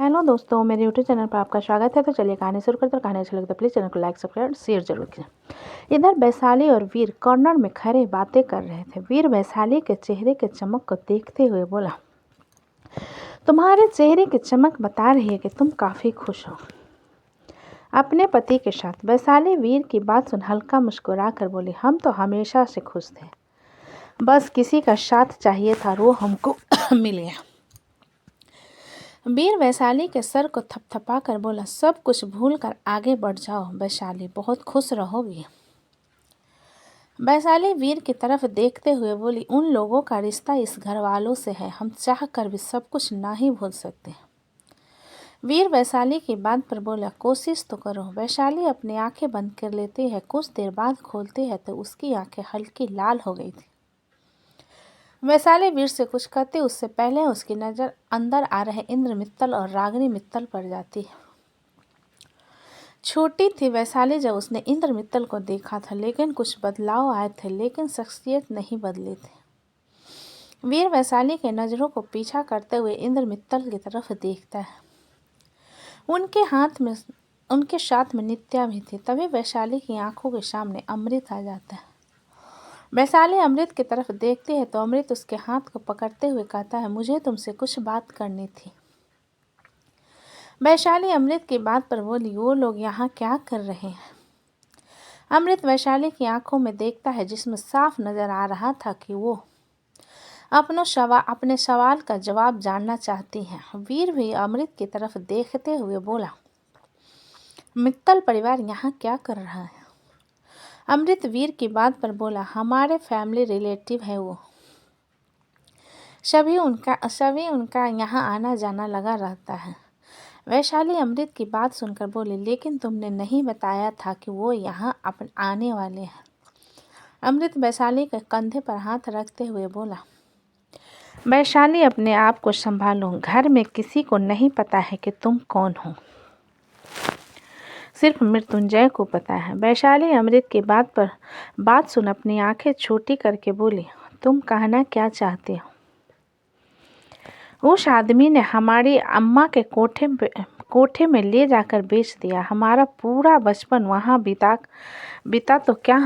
Hello दोस्तों, मेरे YouTube channel पर आपका स्वागत है। तो चलिए कहानी शुरू करते हैं। कहानी अच्छी लगे तो प्लीज़ चैनल को लाइक सब्सक्राइब शेयर जरूर कीजिए। इधर वैशाली और वीर कॉर्नर में खड़े बातें कर रहे थे। वीर वैशाली के चेहरे के चमक को देखते हुए बोला, तुम्हारे चेहरे की चमक बता रही है कि तुम काफ़ी खुश हो अपने पति के साथ। वैशाली वीर की बात सुन हल्का मुस्कुरा कर बोली, हम तो हमेशा से खुश थे, बस किसी का साथ चाहिए था, वो हमको मिल गया। वीर वैशाली के सर को थपथपा कर बोला, सब कुछ भूल कर आगे बढ़ जाओ वैशाली, बहुत खुश रहोगी। वैशाली वीर की तरफ देखते हुए बोली, उन लोगों का रिश्ता इस घर वालों से है, हम चाह कर भी सब कुछ ना ही भूल सकते। वीर वैशाली की बात पर बोला, कोशिश तो करो। वैशाली अपनी आंखें बंद कर लेती है, कुछ देर बाद खोलती है तो उसकी आंखें हल्की लाल हो गई थी। वैशाली वीर से कुछ कहते उससे पहले उसकी नज़र अंदर आ रहे इंद्र मित्तल और रागिनी मित्तल पर जाती है। छोटी थी वैशाली जब उसने इंद्र मित्तल को देखा था, लेकिन कुछ बदलाव आए थे, लेकिन शख्सियत नहीं बदली थी। वीर वैशाली के नज़रों को पीछा करते हुए इंद्र मित्तल की तरफ देखता है। उनके साथ में नित्या भी थी। तभी वैशाली की आंखों के सामने अमृत आ जाता है। वैशाली अमृत की तरफ देखती है तो अमृत उसके हाथ को पकड़ते हुए कहता है, मुझे तुमसे कुछ बात करनी थी। वैशाली अमृत की बात पर बोली, वो लोग यहाँ क्या कर रहे हैं? अमृत वैशाली की आंखों में देखता है, जिसमें साफ नजर आ रहा था कि वो अपने सवाल का जवाब जानना चाहती हैं। वीर भी अमृत की तरफ देखते हुए बोला, मित्तल परिवार यहाँ क्या कर रहा है? अमृत वीर की बात पर बोला, हमारे फैमिली रिलेटिव है वो, सभी उनका यहाँ आना जाना लगा रहता है। वैशाली अमृत की बात सुनकर बोली, लेकिन तुमने नहीं बताया था कि वो यहाँ आने वाले हैं। अमृत वैशाली के कंधे पर हाथ रखते हुए बोला, वैशाली अपने आप को संभालो, घर में किसी को नहीं पता है कि तुम कौन हो, सिर्फ मृत्युंजय को पता है। वैशाली अमृत की बात सुन अपनी आंखें छोटी करके बोली, तुम कहना क्या चाहते हो? उस आदमी ने हमारी अम्मा के कोठे में ले जाकर बेच दिया। हमारा पूरा बचपन वहाँ बीता तो क्या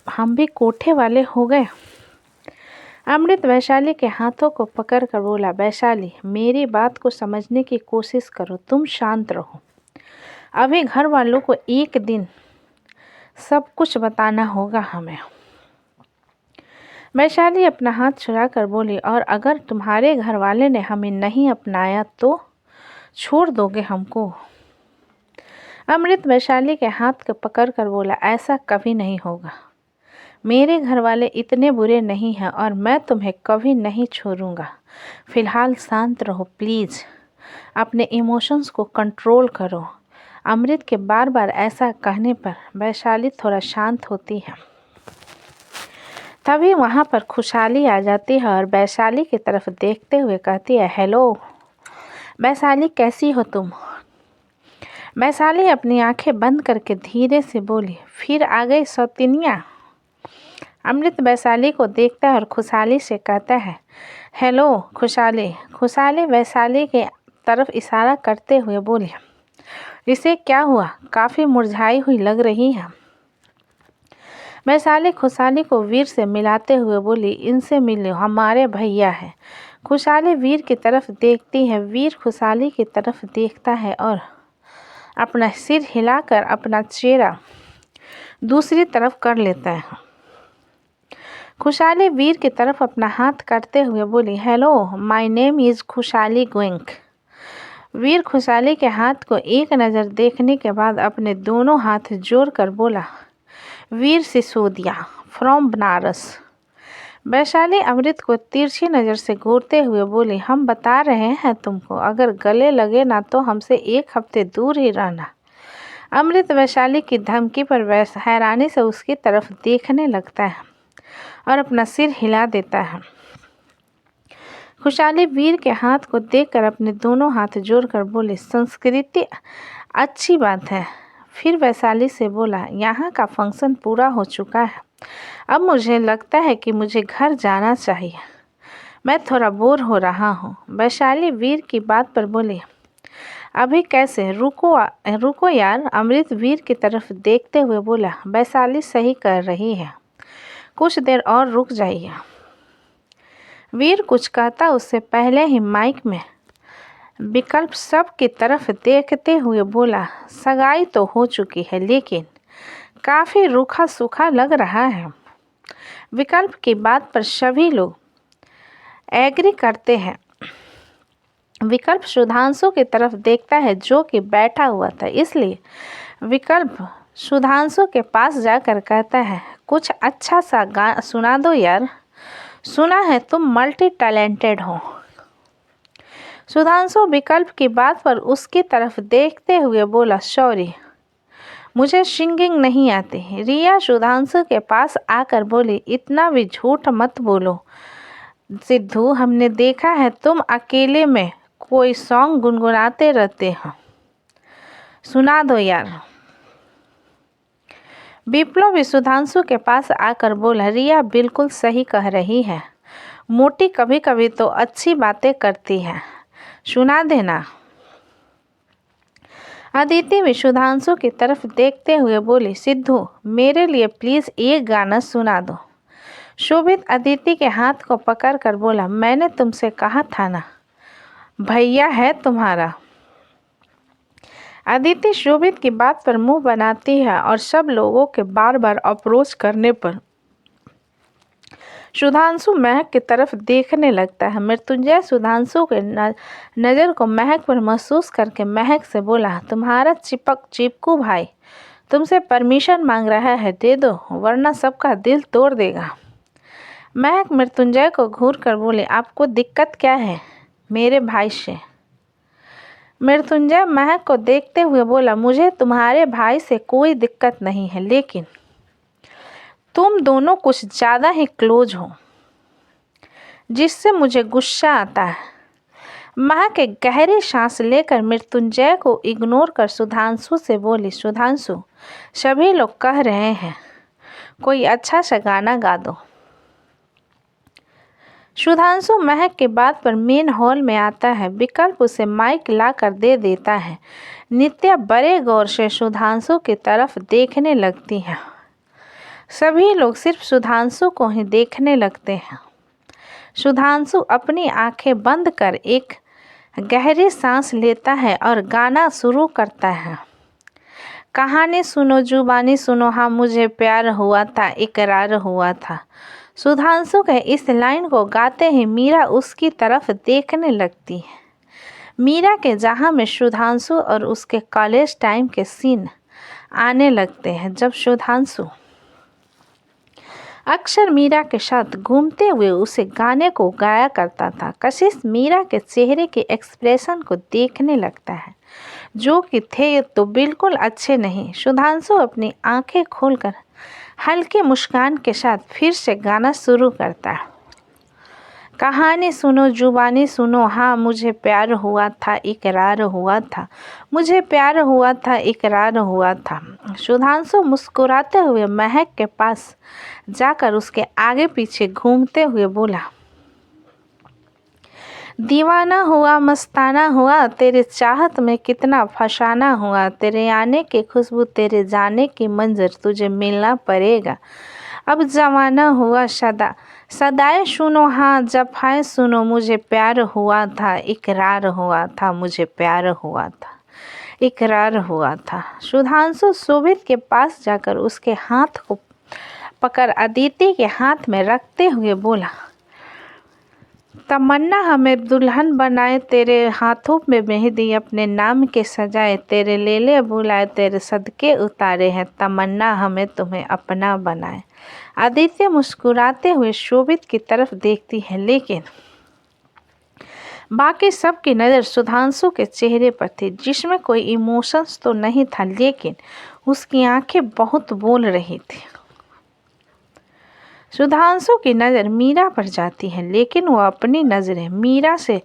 हम भी कोठे वाले हो गए? अमृत वैशाली के हाथों को पकड़कर बोला, वैशाली मेरी बात को समझने की कोशिश करो, तुम शांत रहो। अभी घर वालों को एक दिन सब कुछ बताना होगा हमें। वैशाली अपना हाथ छुड़ा कर बोली, और अगर तुम्हारे घर वाले ने हमें नहीं अपनाया तो छोड़ दोगे हमको? अमृत वैशाली के हाथ को पकड़ कर बोला, ऐसा कभी नहीं होगा। मेरे घर वाले इतने बुरे नहीं हैं और मैं तुम्हें कभी नहीं छोड़ूंगा। फिलहाल शांत रहो प्लीज़, अपने इमोशंस को कंट्रोल करो। अमृत के बार बार ऐसा कहने पर वैशाली थोड़ा शांत होती है। तभी वहाँ पर खुशहाली आ जाती है और वैशाली की तरफ देखते हुए कहती है, हेलो वैशाली, कैसी हो तुम? वैशाली अपनी आंखें बंद करके धीरे से बोली, फिर आ गई सौतीनिया? अमृत वैशाली को देखता है और खुशहाली से कहता है, हेलो खुशहाली। खुशहाली वैशाली के तरफ इशारा करते हुए बोली, इसे क्या हुआ? काफ़ी मुरझाई हुई लग रही है। वैशाली खुशहाली को वीर से मिलाते हुए बोली, इनसे मिलो, हमारे भैया है। खुशहाली वीर की तरफ देखती है। वीर खुशहाली की तरफ देखता है और अपना सिर हिलाकर अपना चेहरा दूसरी तरफ कर लेता है। खुशहाली वीर की तरफ अपना हाथ करते हुए बोली, हेलो माय नेम इज़ खुशहाली गोइंक। वीर खुशहाली के हाथ को एक नज़र देखने के बाद अपने दोनों हाथ जोड़कर बोला, वीर सिसोदिया फ्रॉम बनारस। वैशाली अमृत को तिरछी नज़र से घूरते हुए बोली, हम बता रहे हैं तुमको, अगर गले लगे ना तो हमसे एक हफ्ते दूर ही रहना। अमृत वैशाली की धमकी पर हैरानी से उसकी तरफ देखने लगता है और अपना सिर हिला देता है। खुशहाली वीर के हाथ को देखकर अपने दोनों हाथ जोड़कर बोली, संस्कृति अच्छी बात है। फिर वैशाली से बोला, यहाँ का फंक्शन पूरा हो चुका है, अब मुझे लगता है कि मुझे घर जाना चाहिए, मैं थोड़ा बोर हो रहा हूँ। वैशाली वीर की बात पर बोली, अभी कैसे? रुको यार, अमृत वीर की तरफ देखते हुए बोला। वैशाली सही कर रही है, कुछ देर और रुक जाइए। वीर कुछ कहता उससे पहले ही माइक में विकल्प सब की तरफ देखते हुए बोला, सगाई तो हो चुकी है लेकिन काफ़ी रूखा सूखा लग रहा है। विकल्प की बात पर सभी लोग एग्री करते हैं। विकल्प सुधांशु की तरफ देखता है जो कि बैठा हुआ था, इसलिए विकल्प सुधांशु के पास जाकर कहता है, कुछ अच्छा सा गाना सुना दो यार, सुना है तुम मल्टी टैलेंटेड हो। सुधांशु विकल्प की बात पर उसकी तरफ देखते हुए बोला, सॉरी मुझे सिंगिंग नहीं आती। रिया सुधांशु के पास आकर बोली, इतना भी झूठ मत बोलो सिद्धू, हमने देखा है तुम अकेले में कोई सॉन्ग गुनगुनाते रहते हो, सुना दो यार। विप्लव भी सुधांशु के पास आकर बोला, रिया बिल्कुल सही कह रही है, मोटी कभी कभी तो अच्छी बातें करती है, सुना देना। अदिति भी सुधांशु की तरफ देखते हुए बोली, सिद्धू मेरे लिए प्लीज़ एक गाना सुना दो। शोभित अदिति के हाथ को पकड़कर बोला, मैंने तुमसे कहा था ना, भैया है तुम्हारा। अदिति शोभित की बात पर मुंह बनाती है और सब लोगों के बार बार अप्रोच करने पर सुधांशु महक की तरफ देखने लगता है। मृत्युंजय सुधांशु के नज़र को महक पर महसूस करके महक से बोला, तुम्हारा चिपकू भाई तुमसे परमिशन मांग रहा है, दे दो वरना सबका दिल तोड़ देगा। महक मृत्युंजय को घूर कर बोले, आपको दिक्कत क्या है मेरे भाई से? मृत्युंजय महक को देखते हुए बोला, मुझे तुम्हारे भाई से कोई दिक्कत नहीं है, लेकिन तुम दोनों कुछ ज़्यादा ही क्लोज हो जिससे मुझे गुस्सा आता है। महक एक गहरी सांस लेकर मृत्युंजय को इग्नोर कर सुधांशु से बोली, सुधांशु सभी लोग कह रहे हैं कोई अच्छा सा गाना गा दो। सुधांशु महक के बात पर मेन हॉल में आता है। विकल्प उसे माइक ला कर दे देता है। नित्या बड़े गौर से सुधांशु की तरफ देखने लगती है। सभी लोग सिर्फ सुधांशु को ही देखने लगते हैं। सुधांशु अपनी आंखें बंद कर एक गहरी सांस लेता है और गाना शुरू करता है। कहानी सुनो जुबानी सुनो, हाँ मुझे प्यार हुआ था इकरार हुआ था। सुधांशु के इस लाइन को गाते ही मीरा उसकी तरफ देखने लगती है। मीरा के जहाँ में सुधांशु और उसके कॉलेज टाइम के सीन आने लगते हैं, जब सुधांशु अक्सर मीरा के साथ घूमते हुए उसे गाने को गाया करता था। कशिश मीरा के चेहरे के एक्सप्रेशन को देखने लगता है, जो कि थे तो बिल्कुल अच्छे नहीं। सुधांशु अपनी आंखें खोलकर हल्की मुस्कान के साथ फिर से गाना शुरू करता है। कहानी सुनो जुबानी सुनो, हाँ मुझे प्यार हुआ था इकरार हुआ था, मुझे प्यार हुआ था इकरार हुआ था। सुधांशु मुस्कुराते हुए महक के पास जाकर उसके आगे पीछे घूमते हुए बोला, दीवाना हुआ मस्ताना हुआ, तेरे चाहत में कितना फसाना हुआ, तेरे आने की खुशबू तेरे जाने की मंजर, तुझे मिलना पड़ेगा। अब जमाना हुआ सदाएं सुनो, हाँ जफाएं सुनो, मुझे प्यार हुआ था इकरार हुआ था, मुझे प्यार हुआ था इकरार हुआ था। सुधांशु शोभित के पास जाकर उसके हाथ को पकड़ अदिति के हाथ में रखते हुए बोला, तमन्ना हमें दुल्हन बनाए, तेरे हाथों में मेहंदी अपने नाम के सजाए, तेरे लेले बुलाए तेरे सदके उतारे हैं, तमन्ना हमें तुम्हें अपना बनाए। आदित्य मुस्कुराते हुए शोभित की तरफ देखती है, लेकिन बाकी सबकी नज़र सुधांशु के चेहरे पर थी, जिसमें कोई इमोशंस तो नहीं था, लेकिन उसकी आंखें बहुत बोल रही थी। सुधांशु की नज़र मीरा पर जाती है, लेकिन वो अपनी नज़रें मीरा से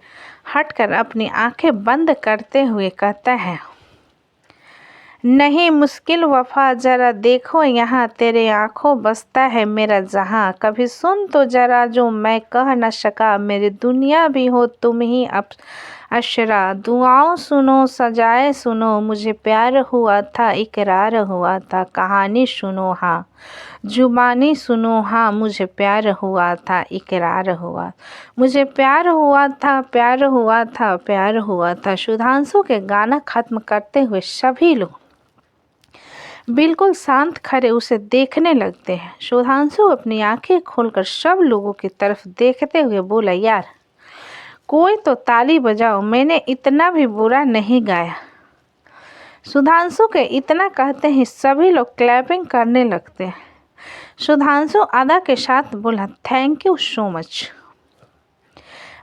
हटकर अपनी आंखें बंद करते हुए कहता है, नहीं मुश्किल वफा जरा देखो यहाँ, तेरे आँखों बसता है मेरा जहाँ, कभी सुन तो जरा जो मैं कह न सका, मेरी दुनिया भी हो तुम ही अशरा दुआओं सुनो सजाए सुनो, मुझे प्यार हुआ था इकरार हुआ था। कहानी सुनो हाँ जुबानी सुनो हाँ, मुझे प्यार हुआ था इकरार हुआ, मुझे प्यार हुआ था प्यार हुआ था प्यार हुआ था। सुधांशु के गाना खत्म करते हुए सभी लोग बिल्कुल शांत खड़े उसे देखने लगते हैं। सुधांशु अपनी आंखें खोलकर सब लोगों की तरफ देखते हुए बोला, यार कोई तो ताली बजाओ, मैंने इतना भी बुरा नहीं गाया। सुधांशु के इतना कहते ही सभी लोग क्लैपिंग करने लगते हैं। सुधांशु अदा के साथ बोला, थैंक यू सो मच।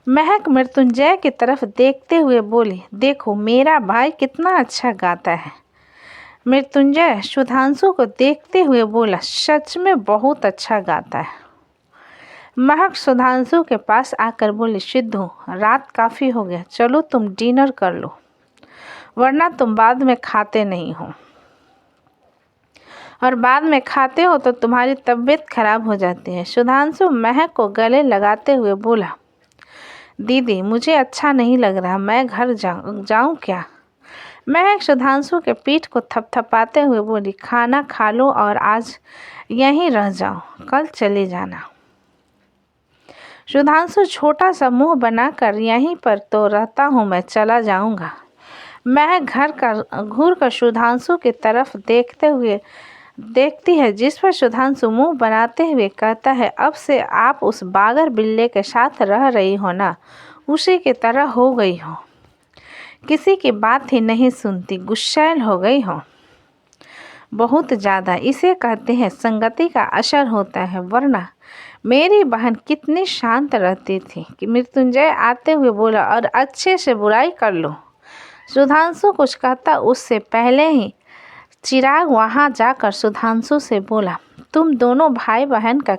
महक मृत्युंजय की तरफ देखते हुए बोली, देखो मेरा भाई कितना अच्छा गाता है। मृत्युंजय सुधांशु को देखते हुए बोला, सच में बहुत अच्छा गाता है। महक सुधांशु के पास आकर बोली, सिद्धू रात काफ़ी हो गया, चलो तुम डिनर कर लो, वरना तुम बाद में खाते नहीं हो, और बाद में खाते हो तो तुम्हारी तबीयत खराब हो जाती है। सुधांशु महक को गले लगाते हुए बोला, दीदी मुझे अच्छा नहीं लग रहा, मैं घर जाऊं क्या? महक सुधांशु के पीठ को थपथपाते हुए बोली, खाना खा लो और आज यहीं रह जाओ, कल चले जाना। सुधांशु छोटा सा मुंह बनाकर, यहीं पर तो रहता हूँ मैं, चला जाऊंगा। महक घूर कर सुधांशु की तरफ देखती है, जिस पर सुधांशु मुंह बनाते हुए कहता है, अब से आप उस बागर बिल्ले के साथ रह रही हो ना, उसी की तरह हो गई हो, किसी की बात ही नहीं सुनती, गुस्सैल हो गई हो बहुत ज़्यादा। इसे कहते हैं संगति का असर होता है, वरना मेरी बहन कितनी शांत रहती थी। कि मृत्युंजय आते हुए बोला, और अच्छे से बुराई कर लो। सुधांशु कुछ कहता उससे पहले ही चिराग वहां जाकर सुधांशु से बोला, तुम दोनों भाई बहन का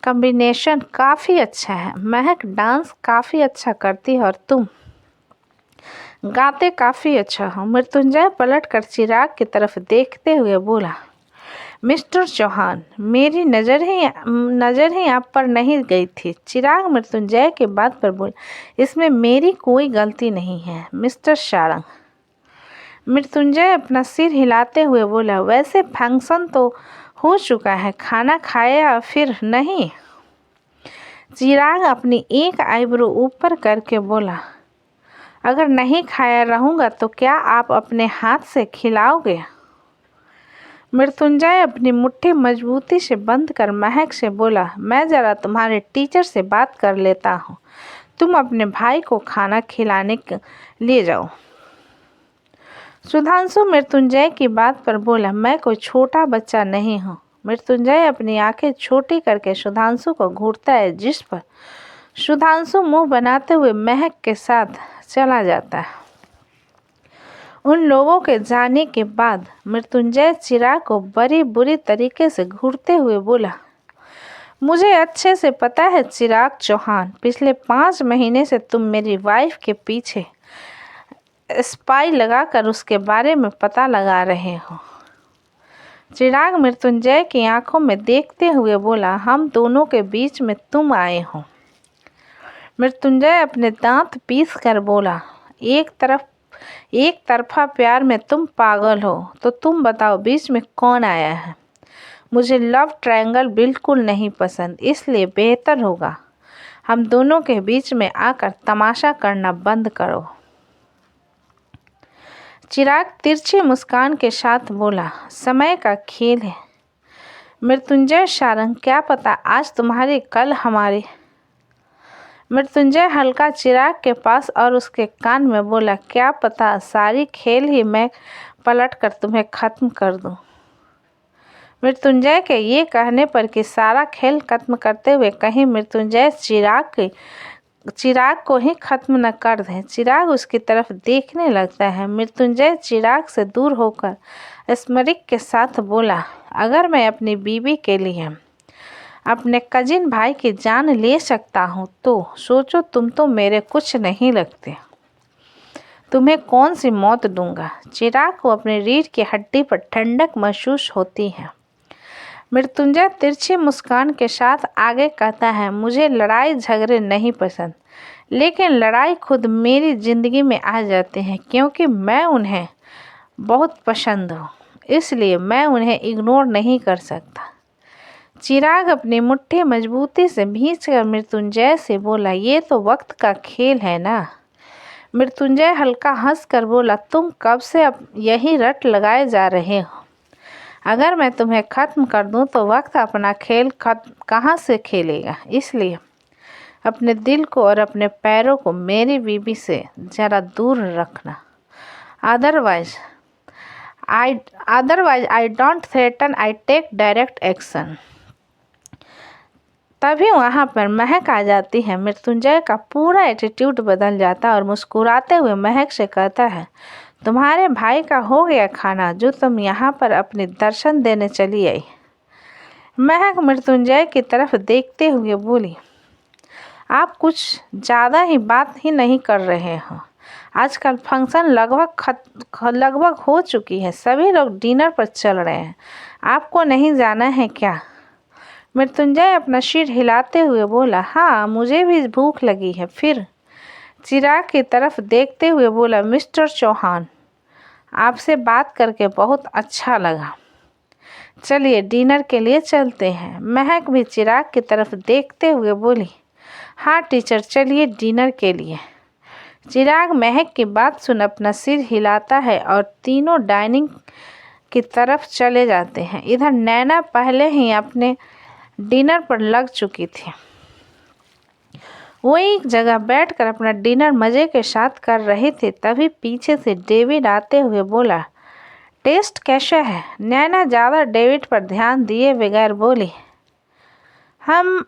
कॉम्बिनेशन काफ़ी अच्छा है। महक डांस काफ़ी अच्छा करती है और तुम गाते काफ़ी अच्छा हो। मृत्युंजय पलटकर चिराग की तरफ देखते हुए बोला, मिस्टर चौहान मेरी नज़र ही आप पर नहीं गई थी। चिराग मृत्युंजय की बात पर बोला, इसमें मेरी कोई गलती नहीं है मिस्टर सारंग। मृत्युंजय अपना सिर हिलाते हुए बोला, वैसे फंक्शन तो हो चुका है, खाना खाया फिर नहीं? चिराग अपनी एक आईब्रो ऊपर करके बोला, अगर नहीं खाया रहूँगा तो क्या आप अपने हाथ से खिलाओगे? मृत्युंजय अपनी मुट्ठी मजबूती से बंद कर महक से बोला, मैं ज़रा तुम्हारे टीचर से बात कर लेता हूँ, तुम अपने भाई को खाना खिलाने ले जाओ। सुधांशु मृत्युंजय की बात पर बोला, मैं कोई छोटा बच्चा नहीं हूँ। मृत्युंजय अपनी आंखें छोटी करके सुधांशु को घूरता है, जिस पर सुधांशु मुंह बनाते हुए महक के साथ चला जाता है। उन लोगों के जाने के बाद मृत्युंजय चिराग को बड़ी बुरी तरीके से घूरते हुए बोला, मुझे अच्छे से पता है चिराग चौहान, पिछले 5 महीने से तुम मेरी वाइफ के पीछे स्पाई लगाकर उसके बारे में पता लगा रहे हो। चिराग मृत्युंजय की आंखों में देखते हुए बोला, हम दोनों के बीच में तुम आए हो। मृत्युंजय अपने दांत पीस कर बोला, एक तरफा प्यार में तुम पागल हो, तो तुम बताओ बीच में कौन आया है? मुझे लव ट्रायंगल बिल्कुल नहीं पसंद, इसलिए बेहतर होगा हम दोनों के बीच में आकर तमाशा करना बंद करो। चिराग तिरछी मुस्कान के साथ बोला, समय का खेल है मृत्युंजय सारंग, क्या पता आज तुम्हारी कल हमारी। मृत्युंजय हल्का चिराग के पास और उसके कान में बोला, क्या पता सारी खेल ही मैं पलट कर तुम्हें ख़त्म कर दूं। मृत्युंजय के ये कहने पर कि सारा खेल खत्म करते हुए कहीं मृत्युंजय चिराग को ही खत्म न कर दे। चिराग उसकी तरफ देखने लगता है। मृत्युंजय चिराग से दूर होकर स्मरिक के साथ बोला, अगर मैं अपनी बीवी के लिए अपने कजिन भाई की जान ले सकता हूँ तो सोचो, तुम तो मेरे कुछ नहीं लगते, तुम्हें कौन सी मौत दूंगा। चिराग को अपनी रीढ़ की हड्डी पर ठंडक महसूस होती है। मृत्युंजय तिरछी मुस्कान के साथ आगे कहता है, मुझे लड़ाई झगड़े नहीं पसंद, लेकिन लड़ाई खुद मेरी ज़िंदगी में आ जाते हैं क्योंकि मैं उन्हें बहुत पसंद हूँ, इसलिए मैं उन्हें इग्नोर नहीं कर सकता। चिराग अपनी मुट्ठी मजबूती से भींचकर मृत्युंजय से बोला, ये तो वक्त का खेल है ना। मृत्युंजय हल्का हंसकर बोला, तुम कब से अब यही रट लगाए जा रहे हो। अगर मैं तुम्हें ख़त्म कर दूं तो वक्त अपना खेल कहाँ से खेलेगा। इसलिए अपने दिल को और अपने पैरों को मेरी बीवी से ज़रा दूर रखना। Otherwise I don't threaten, I take direct action. तभी वहाँ पर महक आ जाती है। मृत्युंजय का पूरा एटीट्यूड बदल जाता है और मुस्कुराते हुए महक से कहता है, तुम्हारे भाई का हो गया खाना जो तुम यहाँ पर अपने दर्शन देने चली आई। महक मृत्युंजय की तरफ देखते हुए बोली, आप कुछ ज़्यादा ही बात ही नहीं कर रहे हो। आजकल फंक्शन लगभग हो चुकी है, सभी लोग डिनर पर चल रहे हैं, आपको नहीं जाना है क्या। मृत्युंजय अपना सिर हिलाते हुए बोला, हाँ मुझे भी भूख लगी है। फिर चिराग की तरफ देखते हुए बोला, मिस्टर चौहान, आपसे बात करके बहुत अच्छा लगा, चलिए डिनर के लिए चलते हैं। महक भी चिराग की तरफ देखते हुए बोली, हाँ टीचर, चलिए डिनर के लिए। चिराग महक की बात सुन अपना सिर हिलाता है और तीनों डाइनिंग की तरफ चले जाते हैं। इधर नैना पहले ही अपने डिनर पर लग चुकी थी। वो एक जगह बैठकर अपना डिनर मज़े के साथ कर रहे थे। तभी पीछे से डेविड आते हुए बोला, टेस्ट कैसा है। नैना ज़्यादा डेविड पर ध्यान दिए बगैर बोली, हम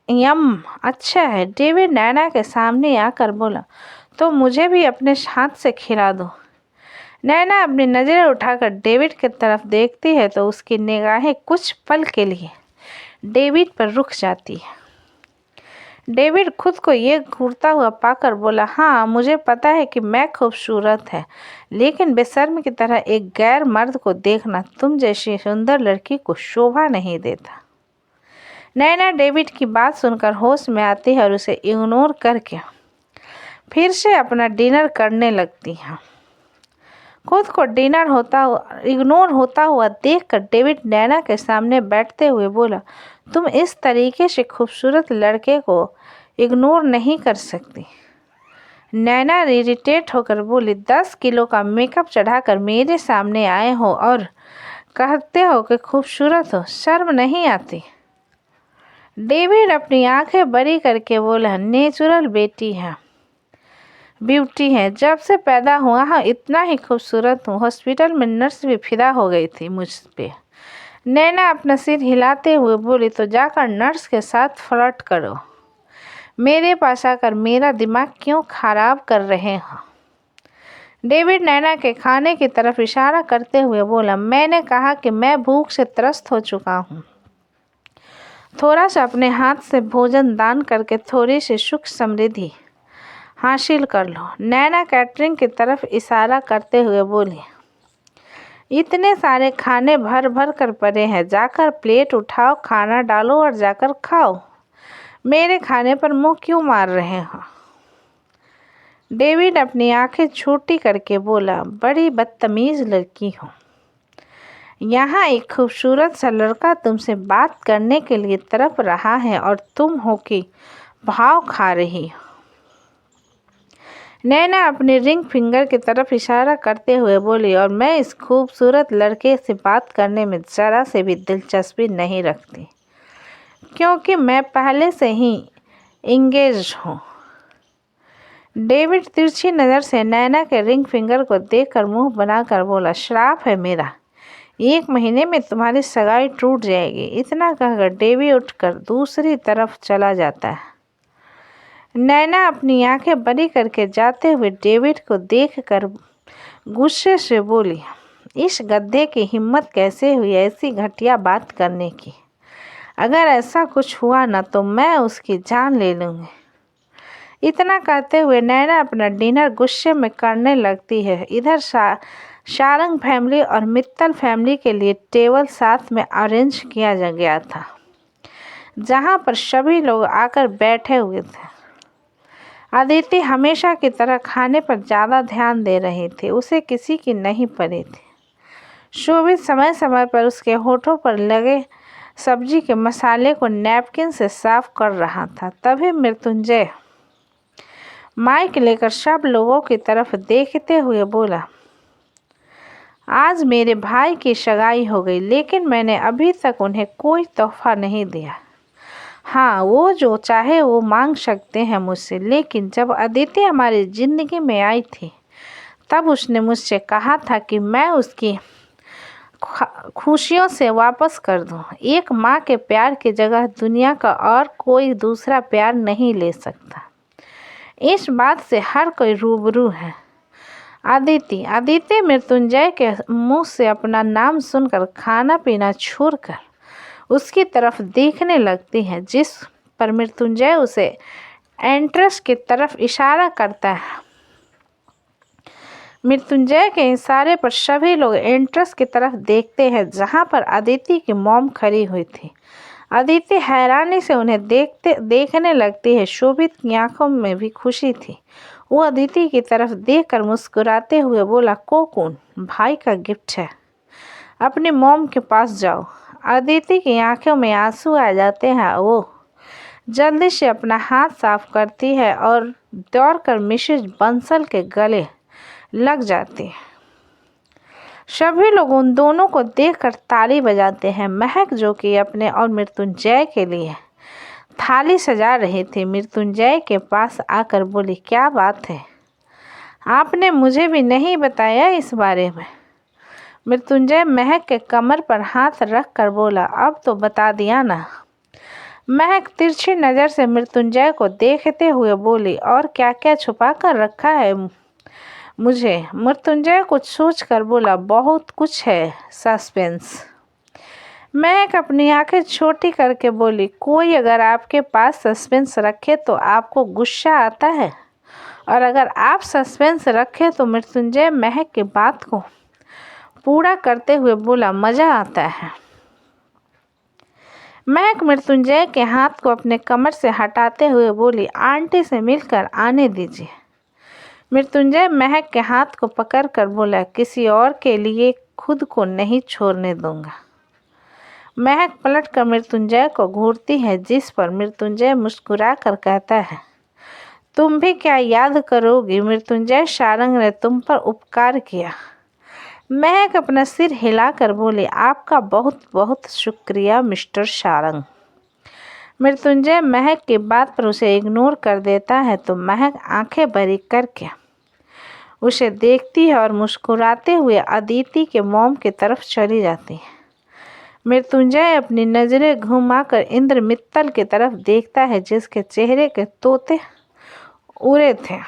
यम अच्छा है। डेविड नैना के सामने आकर बोला, तो मुझे भी अपने हाथ से खिला दो। नैना अपनी नज़रें उठाकर डेविड की तरफ देखती है तो उसकी निगाहें कुछ पल के लिए डेविड पर रुक जाती है। डेविड खुद को ये घूरता हुआ पाकर बोला, हाँ मुझे पता है कि मैं खूबसूरत है, लेकिन बेशर्म की तरह एक गैर मर्द को देखना तुम जैसी सुंदर लड़की को शोभा नहीं देता। नैना डेविड की बात सुनकर होश में आती है और उसे इग्नोर करके फिर से अपना डिनर करने लगती है। खुद को इग्नोर होता हुआ देखकर डेविड नैना के सामने बैठते हुए बोला, तुम इस तरीके से खूबसूरत लड़के को इग्नोर नहीं कर सकती। नैना इरिटेट होकर बोली, 10 किलो का मेकअप चढ़ाकर मेरे सामने आए हो और कहते हो कि खूबसूरत हो, शर्म नहीं आती। डेविड अपनी आंखें बड़ी करके बोला, नेचुरल ब्यूटी है, जब से पैदा हुआ हाँ इतना ही खूबसूरत हूँ। हॉस्पिटल में नर्स भी फिदा हो गई थी मुझ पे। नैना अपना सिर हिलाते हुए बोली, तो जाकर नर्स के साथ फ्लर्ट करो, मेरे पास आकर मेरा दिमाग क्यों खराब कर रहे हो। डेविड नैना के खाने की तरफ इशारा करते हुए बोला, मैंने कहा कि मैं भूख से त्रस्त हो चुका हूँ, थोड़ा सा अपने हाथ से भोजन दान करके थोड़ी सी सुख समृद्धि हासिल कर लो। नैना कैटरिंग की तरफ इशारा करते हुए बोली, इतने सारे खाने भर भर कर पड़े हैं, जाकर प्लेट उठाओ, खाना डालो और जाकर खाओ, मेरे खाने पर मुंह क्यों मार रहे हो। डेविड अपनी आंखें छोटी करके बोला, बड़ी बदतमीज लड़की हो। यहाँ एक खूबसूरत सा लड़का तुमसे बात करने के लिए तड़प रहा है और तुम हो कि भाव खा रही हो। नैना अपने रिंग फिंगर की तरफ इशारा करते हुए बोली, और मैं इस खूबसूरत लड़के से बात करने में ज़रा से भी दिलचस्पी नहीं रखती, क्योंकि मैं पहले से ही इंगेज हूँ। डेविड तिरछी नज़र से नैना के रिंग फिंगर को देखकर मुंह बनाकर बोला, श्राप है मेरा, 1 महीने में तुम्हारी सगाई टूट जाएगी। इतना कहकर डेविड उठकर दूसरी तरफ चला जाता है। नैना अपनी आंखें बड़ी करके जाते हुए डेविड को देखकर गुस्से से बोली, इस गधे की हिम्मत कैसे हुई ऐसी घटिया बात करने की। अगर ऐसा कुछ हुआ ना तो मैं उसकी जान ले लूँगी। इतना कहते हुए नैना अपना डिनर गुस्से में करने लगती है। इधर सारंग फैमिली और मित्तल फैमिली के लिए टेबल साथ में अरेंज किया गया था, जहाँ पर सभी लोग आकर बैठे हुए थे। अदिति हमेशा की तरह खाने पर ज़्यादा ध्यान दे रही थी, उसे किसी की नहीं पड़ी थी। शोभित समय समय पर उसके होठों पर लगे सब्जी के मसाले को नैपकिन से साफ कर रहा था। तभी मृत्युंजय माइक लेकर सब लोगों की तरफ देखते हुए बोला, आज मेरे भाई की सगाई हो गई, लेकिन मैंने अभी तक उन्हें कोई तोहफा नहीं दिया। हाँ, वो जो चाहे वो मांग सकते हैं मुझसे, लेकिन जब अदिति हमारी ज़िंदगी में आई थी तब उसने मुझसे कहा था कि मैं उसकी खुशियों से वापस कर दूं। एक माँ के प्यार की जगह दुनिया का और कोई दूसरा प्यार नहीं ले सकता। इस बात से हर कोई रूबरू है। अदिति मृत्युंजय के मुंह से अपना नाम सुनकर खाना पीना छोड़कर उसकी तरफ देखने लगती है, जिस पर मृत्युंजय उसे एंट्रेंस की तरफ इशारा करता है। मृत्युंजय के इशारे पर सभी लोग एंट्रेंस की तरफ देखते हैं, जहां पर अदिति की मॉम खड़ी हुई थी। अदिति हैरानी से उन्हें देखने लगती है। शोभित की आंखों में भी खुशी थी। वो अदिति की तरफ देखकर मुस्कुराते हुए बोला, कोकून भाई का गिफ्ट है, अपनी मॉम के पास जाओ। अदिति की आंखों में आंसू आ जाते हैं। वो जल्दी से अपना हाथ साफ करती है और दौड़कर मिसेज बंसल के गले लग जाती है। सभी लोग उन दोनों को देखकर ताली बजाते हैं। महक, जो कि अपने और मृत्युंजय के लिए थाली सजा रही थी, मृत्युंजय के पास आकर बोली, क्या बात है, आपने मुझे भी नहीं बताया इस बारे में। मृत्युंजय महक के कमर पर हाथ रख कर बोला, अब तो बता दिया ना। महक तिरछी नज़र से मृत्युंजय को देखते हुए बोली, और क्या क्या छुपा कर रखा है मुझे। मृत्युंजय कुछ सोच कर बोला, बहुत कुछ है, सस्पेंस। महक अपनी आंखें छोटी करके बोली, कोई अगर आपके पास सस्पेंस रखे तो आपको गुस्सा आता है, और अगर आप सस्पेंस रखे तो मृत्युंजय महक की बात को पूरा करते हुए बोला, मज़ा आता है। महक मृत्युंजय के हाथ को अपने कमर से हटाते हुए बोली, आंटी से मिलकर आने दीजिए। मृत्युंजय महक के हाथ को पकड़कर बोला, किसी और के लिए खुद को नहीं छोड़ने दूंगा। महक पलटकर मृत्युंजय को घूरती है, जिस पर मृत्युंजय मुस्कुरा कर कहता है, तुम भी क्या याद करोगी, मृत्युंजय सारंग ने तुम पर उपकार किया। महक अपना सिर हिलाकर बोली, आपका बहुत बहुत शुक्रिया मिस्टर सारंग। मृत्युंजय महक की बात पर उसे इग्नोर कर देता है तो महक आंखें बड़ी करके उसे देखती है और मुस्कुराते हुए अदिति के मॉम की तरफ चली जाती है। मृत्युंजय अपनी नज़रें घुमाकर इंद्र मित्तल की तरफ देखता है, जिसके चेहरे के तोते उड़े थे।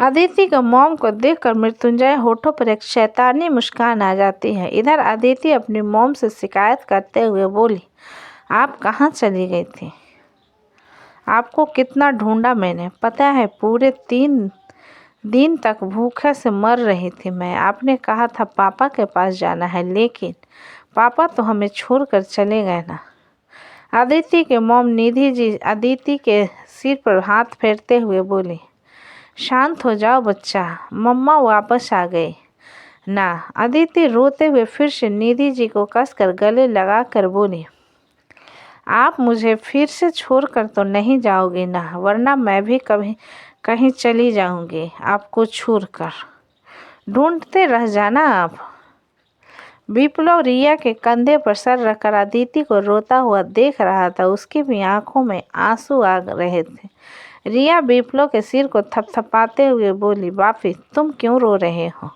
अदिति के मॉम को देखकर मृत्युंजय होठों पर एक शैतानी मुस्कान आ जाती है। इधर अदिति अपनी मॉम से शिकायत करते हुए बोली, आप कहाँ चली गई थी, आपको कितना ढूंढा मैंने, पता है पूरे 3 दिन तक भूखे से मर रही थी मैं। आपने कहा था पापा के पास जाना है, लेकिन पापा तो हमें छोड़कर चले गए ना। अदिति के मॉम निधि जी अदिति के सिर पर हाथ फेरते हुए बोली, शांत हो जाओ बच्चा, मम्मा वापस आ गई ना। अदिति रोते हुए फिर से निधि जी को कसकर गले लगाकर बोली, आप मुझे फिर से छोड़कर तो नहीं जाओगे ना, वरना मैं भी कभी कहीं चली जाऊंगी आपको छोड़कर, ढूंढते रह जाना आप। विप्लव रिया के कंधे पर सर रखकर अदिति को रोता हुआ देख रहा था। उसकी भी आंखों में आंसू आ रहे थे। रिया विप्लव के सिर को थपथपाते हुए बोली, बापी तुम क्यों रो रहे हो,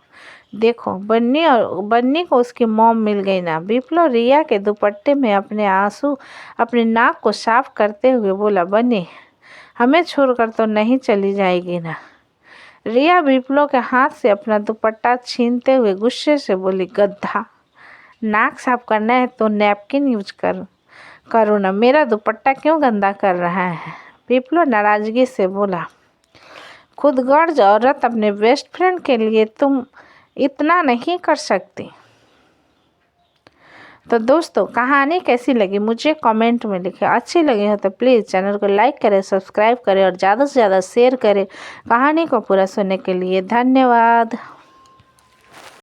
देखो बन्नी को उसकी मॉम मिल गई ना। विप्लव रिया के दुपट्टे में अपने आंसू अपनी नाक को साफ करते हुए बोला, बन्नी हमें छोड़कर तो नहीं चली जाएगी ना। रिया विप्लव के हाथ से अपना दुपट्टा छीनते हुए गुस्से से बोली, गद्दा, नाक साफ करना है तो नैपकिन यूज करो ना, मेरा दुपट्टा क्यों गंदा कर रहा है। विप्लव नाराजगी से बोला, खुदगर्ज औरत, अपने बेस्ट फ्रेंड के लिए तुम इतना नहीं कर सकती। तो दोस्तों कहानी कैसी लगी मुझे कमेंट में लिखें। अच्छी लगी हो तो प्लीज़ चैनल को लाइक करें, सब्सक्राइब करें और ज़्यादा से ज़्यादा शेयर करें। कहानी को पूरा सुनने के लिए धन्यवाद।